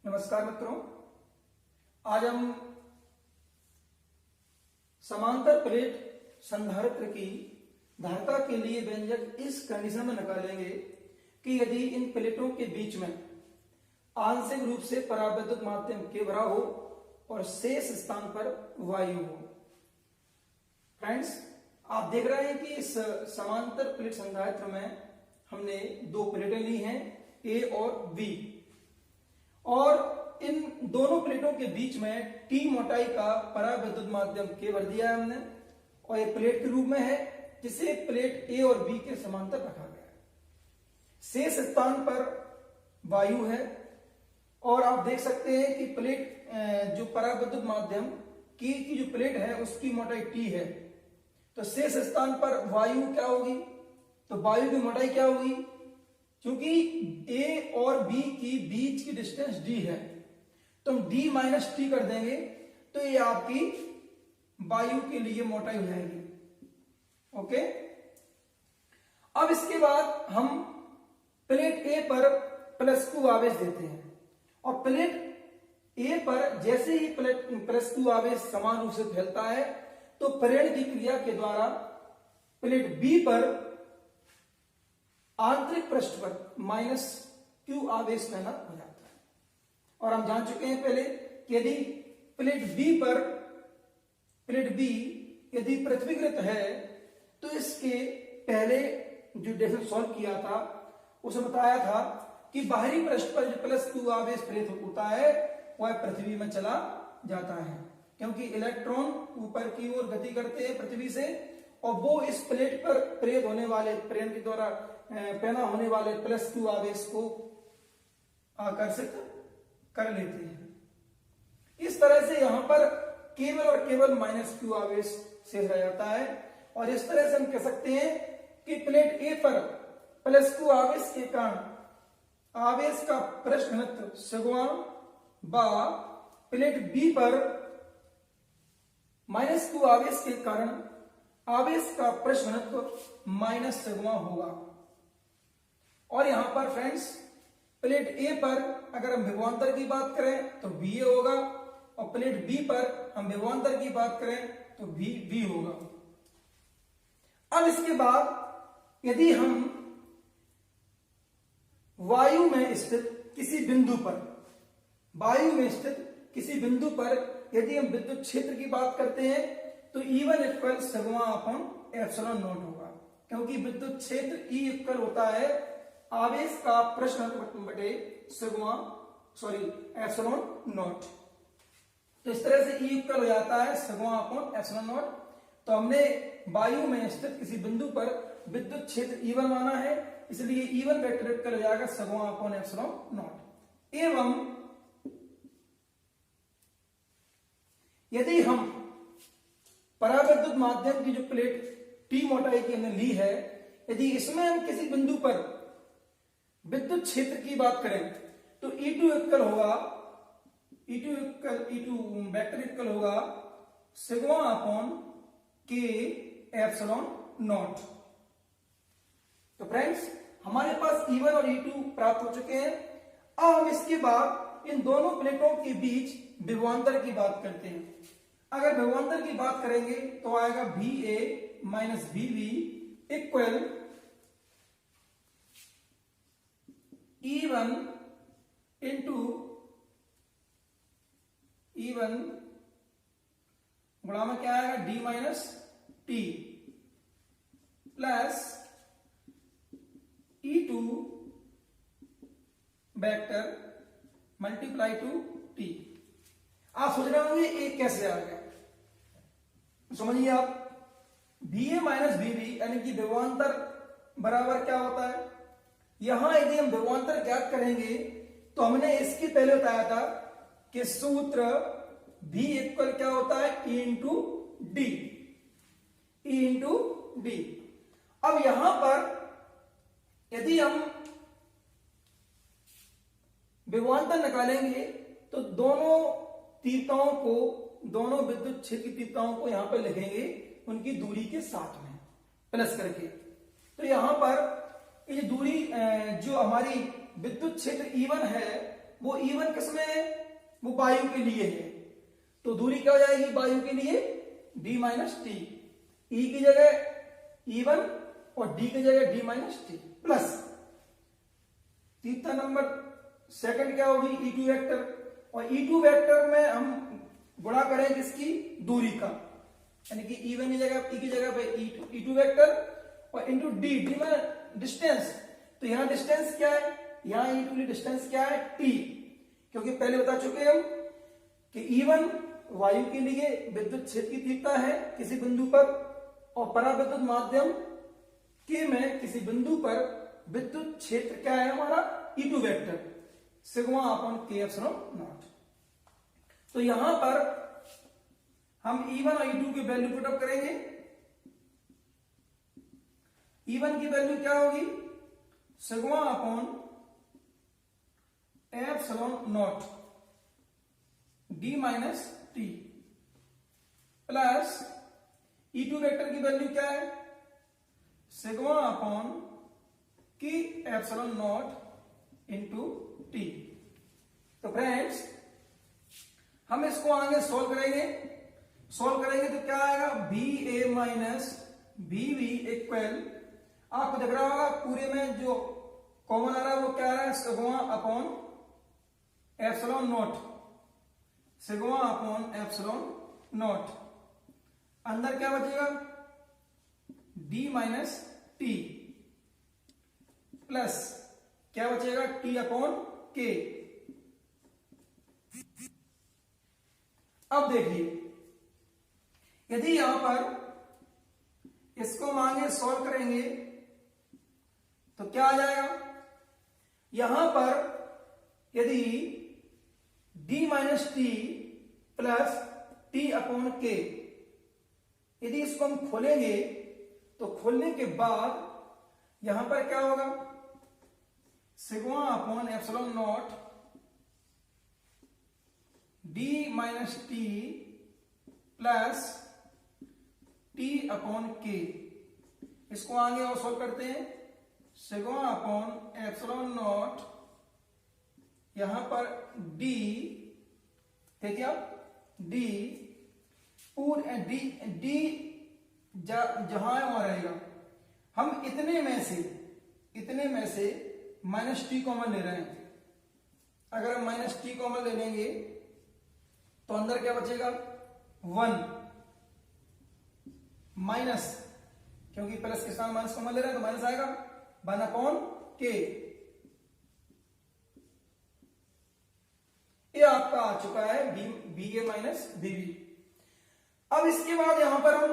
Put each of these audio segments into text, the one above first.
नमस्कार मित्रों, आज हम समांतर प्लेट संधारित्र की धारिता के लिए व्यंजक इस कंडीशन में निकालेंगे कि यदि इन प्लेटों के बीच में आंशिक रूप से परावैद्युत माध्यम के भरा हो और शेष स्थान पर वायु हो। फ्रेंड्स, आप देख रहे हैं कि इस समांतर प्लेट संधारित्र में हमने दो प्लेटें ली हैं, ए और बी, और इन दोनों प्लेटों के बीच में टी मोटाई का परावैद्युत माध्यम के भर दिया है हमने, और एक प्लेट के रूप में है जिसे प्लेट ए और बी के समांतर रखा गया है। शेष स्थान पर वायु है और आप देख सकते हैं कि प्लेट जो परावैद्युत माध्यम की जो प्लेट है उसकी मोटाई टी है, तो शेष स्थान पर वायु क्या होगी, तो वायु की मोटाई क्या होगी, क्योंकि ए और बी की बीच की डिस्टेंस डी है तो हम डी माइनस टी कर देंगे तो ये आपकी वायु के लिए मोटाई हो जाएगी। ओके, अब इसके बाद हम प्लेट ए पर प्लस Q आवेश देते हैं और प्लेट ए पर जैसे ही प्लस Q आवेश समान रूप से फैलता है तो प्रेरण की क्रिया के द्वारा प्लेट बी पर आंतरिक पृष्ठ पर माइनस Q आवेश पैदा हो जाता है। और हम जान चुके हैं पहले कि यदि प्लेट बी यदि पृथ्वीकृत है तो इसके पहले जो डेफिनेशन सॉल्व किया था उसमें बताया था कि बाहरी पृष्ठ पर जो प्लस Q आवेश प्रेरित होता है वह पृथ्वी में चला जाता है, क्योंकि इलेक्ट्रॉन ऊपर की ओर गति करते हैं पृथ्वी से और वो इस प्लेट पर प्रेरित होने वाले प्रेरण के द्वारा पैदा होने वाले प्लस Q आवेश को आकर्षित कर लेते हैं। इस तरह से यहां पर केवल और केवल माइनस Q आवेश शेष रह जाता है और इस तरह से हम कह सकते हैं कि प्लेट ए पर प्लस Q आवेश के कारण आवेश का पृष्ठ घनत्व सिग्मा बा प्लेट बी पर माइनस Q आवेश के कारण आवेश का पृष्ठ घनत्व माइनस सिग्मा होगा। और यहां पर फ्रेंड्स प्लेट ए पर अगर हम विभवांतर की बात करें तो VA होगा और प्लेट बी पर हम विभवांतर की बात करें तो VB होगा। अब इसके बाद यदि हम वायु में स्थित किसी बिंदु पर यदि हम विद्युत क्षेत्र की बात करते हैं तो E1 equal sigma upon epsilon not होगा, क्योंकि विद्युत क्षेत्र E इक्वल होता है आवेश का पृष्ठ घनत्व बटे एप्सिलॉन नॉट। तो इस तरह से E इक्वल हो जाता है सिग्मा अपॉन एप्सिलॉन नॉट। तो हमने वायु में स्थित किसी बिंदु पर विद्युत क्षेत्र E1 माना है, इसलिए E1 वेक्टर इक्वल हो जाएगा सिग्मा अपॉन एप्सिलॉन नॉट। एवं यदि हम परावैद्युत माध्यम की जो प्लेट टी मोटाई की हमने ली है, यदि इसमें हम किसी बिंदु पर विद्युत क्षेत्र की बात करें तो E2 वेक्टर इक्वल होगा सिग्मा अपॉन के एप्सिलॉन नॉट। तो फ्रेंड्स, हमारे पास E1 और E2 प्राप्त हो चुके हैं। अब हम इसके बाद इन दोनों प्लेटों के बीच विभवांतर की बात करते हैं। अगर विभवांतर की बात करेंगे तो आएगा VA minus VB equal E1 गुणा में क्या आएगा D minus T plus E2 vector multiply two T। आप सोच रहे होंगे ये कैसे आ गया, समझिए आप, VA माइनस VB यानी कि विभवांतर बराबर क्या होता है। यहां यदि हम विभवांतर ज्ञात करेंगे तो हमने इसके पहले बताया था कि सूत्र V इक्वल क्या होता है E इंटू डी। अब यहां पर यदि हम विभवांतर निकालेंगे तो दोनों विद्युत क्षेत्र की तीव्रताओं को यहां पर लिखेंगे उनकी दूरी के साथ में प्लस करके। तो यहां पर ये दूरी जो हमारी विद्युत क्षेत्र E1 है वो E1 किसमें है, वो वायु के लिए है, तो दूरी क्या हो जाएगी वायु के लिए d माइनस टी, E की जगह E1 और D की जगह d माइनस टी प्लस तीसरा नंबर सेकंड क्या होगी E2 वेक्टर, और E2 वेक्टर में हम गुणा करें किसकी दूरी का, यानी कि E1 की जगह E की जगह पे E2 वेक्टर और इंटू D में डिस्टेंस, तो यहां डिस्टेंस क्या है, यहां E2 की डिस्टेंस क्या है T, क्योंकि पहले बता चुके हम कि E1 वायु के लिए विद्युत क्षेत्र की तीव्रता है किसी बिंदु पर, और पराविद्युत माध्यम के में किसी बिंदु पर विद्युत क्षेत्र क्या है हमारा E2 वेक्टर सिग्मा अपॉन के एप्सिलॉन नॉट। तो यहां पर हम E1 और E2 की वैल्यू पुट अप करेंगे। E1 की वैल्यू क्या होगी sigma upon epsilon naught d minus T plus E2 vector की वैल्यू क्या है सिग्मा अपॉन की एप्सिलॉन नॉट इंटू टी। तो फ्रेंड्स हम इसको आगे सोल्व करेंगे तो क्या आएगा B A minus B V equal, आपको दिख रहा होगा पूरे में जो कॉमन आ रहा है वो क्या आ रहा है sigma upon epsilon not, sigma upon epsilon not, अंदर क्या बचेगा d माइनस टी प्लस क्या बचेगा t अपॉन के। अब देखिए यदि यहां पर इसको मांगे सॉल्व करेंगे तो क्या आ जाएगा, यहां पर यदि d minus T plus T upon के, यदि इसको हम खोलेंगे तो खोलने के बाद यहां पर क्या होगा sigma upon epsilon naught d minus T plus T upon के, इसको आगे और सोल्व करते हैं सिग्मा अपॉन एप्सिलॉन नॉट, यहां पर d देखिए आप d पूरे d जहां है वहां रहेगा, हम इतने में से माइनस टी कॉमन ले रहे हैं, अगर हम माइनस टी कॉमन ले लेंगे तो अंदर क्या बचेगा 1 माइनस, क्योंकि प्लस के साथ माइनस कॉमन ले रहे हैं तो माइनस आएगा 1 अपॉन के, ये आपका आ चुका है B A minus B B. अब इसके बाद यहां पर हम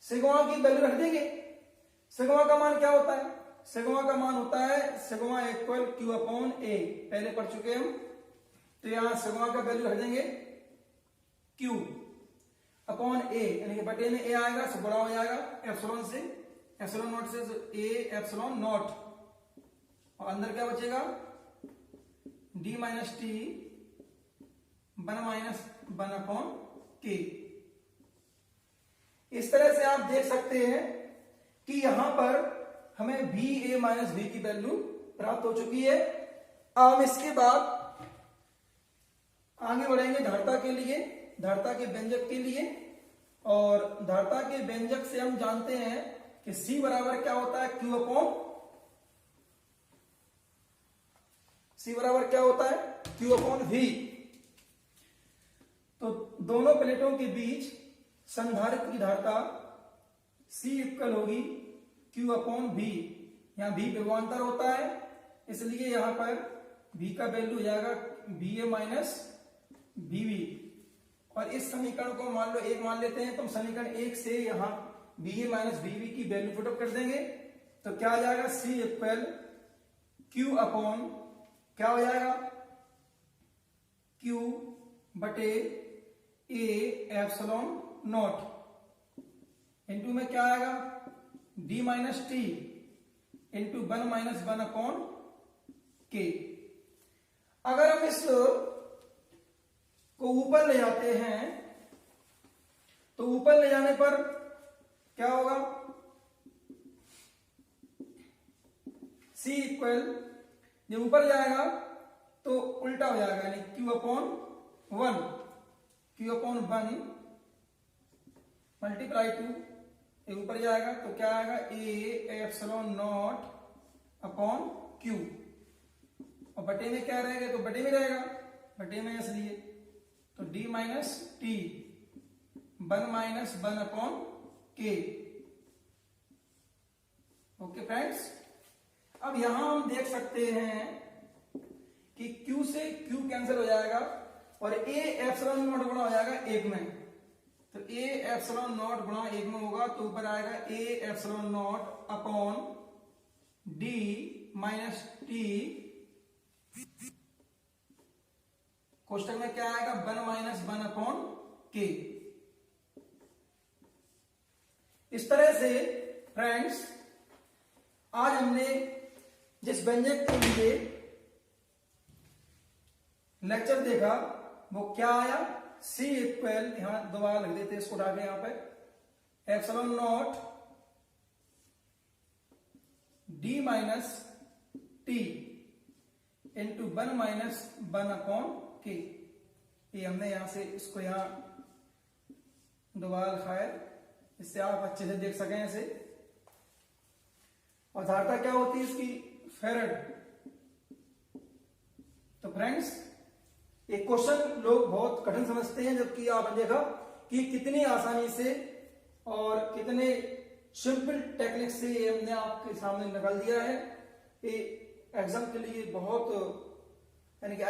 सिग्मा की वैल्यू रख देंगे। सिग्मा का मान क्या होता है, सिग्मा का मान होता है सिग्मा इक्वल क्यू अपॉन ए, पहले पढ़ चुके हम, तो यहां सिग्मा का वैल्यू रख देंगे क्यू अपॉन ए, यानी कि बटे में ए आएगा तो बड़ा हो जाएगा एप्सिलॉन से, एप्सिलॉन नॉट से ए एप्सिलॉन नॉट, और अंदर क्या बचेगा D minus T 1 minus 1 upon के। इस तरह से आप देख सकते हैं कि यहां पर हमें बी ए माइनस बी की वैल्यू प्राप्त हो चुकी है। अब हम इसके बाद आगे बढ़ेंगे धारता के लिए, धारता के व्यंजक के लिए, और धारता के व्यंजक से हम जानते हैं कि C बराबर क्या होता है Q अपॉन, C बराबर क्या होता है Q अपॉन V। तो दोनों प्लेटों के बीच संधारित्र की धारता C इक्वल होगी Q अपॉन V, यहां V विभवांतर होता है इसलिए यहां पर V का वैल्यू हो जाएगा VA माइनस VB, और इस समीकरण को मान लो 1 मान लेते हैं, तो हम समीकरण 1 से यहां VA माइनस VB की वैल्यू पुट अप कर देंगे तो क्या आ जाएगा C इक्वल Q अपॉन क्या हो जाएगा Q बटे A एप्सिलॉन नॉट, इंटू में क्या आएगा D minus T into 1 minus 1 upon के। अगर हम इस को ऊपर ले जाते हैं तो ऊपर ले जाने पर क्या होगा C इक्वल जब ऊपर जाएगा तो उल्टा हो जाएगा, यानी Q upon 1, Q upon 1 multiply two ये ऊपर जाएगा तो क्या आएगा A epsilon not upon Q, और बटे में क्या रहेगा, तो बटे में रहेगा, बटे में इसलिए तो D minus T 1 minus 1 upon K। Okay friends, अब यहां हम देख सकते हैं कि Q से Q कैंसिल हो जाएगा और A एप्सिलॉन नॉट गुणा हो जाएगा 1 में, तो A एप्सिलॉन नॉट गुणा 1 में होगा तो ऊपर आएगा A epsilon not upon D minus T, कोष्टक में क्या आएगा 1 माइनस 1 अपॉन K। इस तरह से फ्रेंड्स आज हमने जिस व्यंजक के लिए लेक्चर देखा वो क्या आया, C इक्वल, यहां दोबारा लिख देते इसको डाल यहां पे epsilon naught D minus T into 1 minus 1 upon K। ये हमने यहां से इसको यहां दोबारा लिखा है, इससे आप अच्छे से देख सकें इसे। और धारता क्या होती है इसकी, फेरेड। तो फ्रेंड्स एक क्वेश्चन लोग बहुत कठिन समझते हैं, जबकि आपने देखा कि कितनी आसानी से और कितने सिंपल टेक्निक से ये हमने आपके सामने निकाल दिया है। ये एग्जाम के लिए बहुत यानी कि